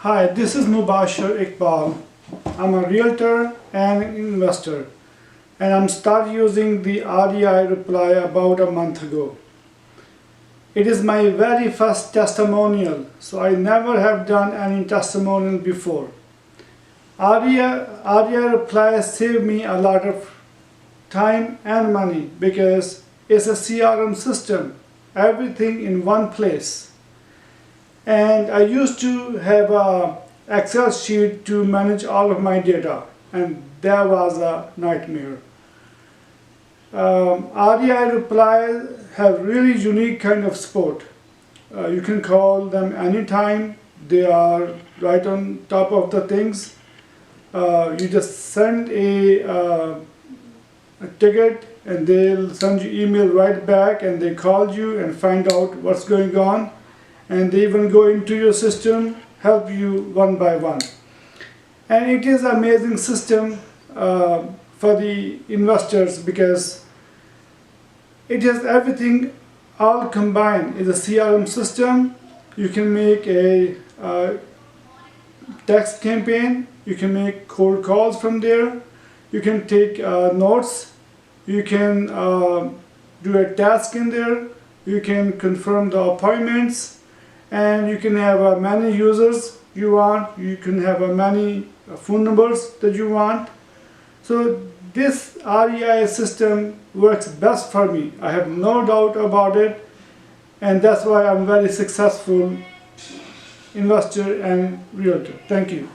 Hi, this is Mubashar Iqbal. I'm a realtor and an investor, and I'm started using the REI Reply about a month ago. It is my very first testimonial, so I never have done any testimonial before. REI Reply saved me a lot of time and money because it's a CRM system, everything in one place. And I used to have an Excel sheet to manage all of my data, and that was a nightmare. REI Reply have really unique kind of support. You can call them anytime. They are right on top of the things. You just send a ticket and they'll send you email right back, and they call you and find out what's going on, and they even go into your system, help you one by one. And it is an amazing system for the investors because it has everything all combined. It's a CRM system. You can make a text campaign, you can make cold calls from there, you can take notes, you can do a task in there, you can confirm the appointments, and you can have many users you want, you can have many phone numbers that you want. So this REI system works best for me. I have no doubt about it, and that's why I'm very successful investor and realtor. Thank you.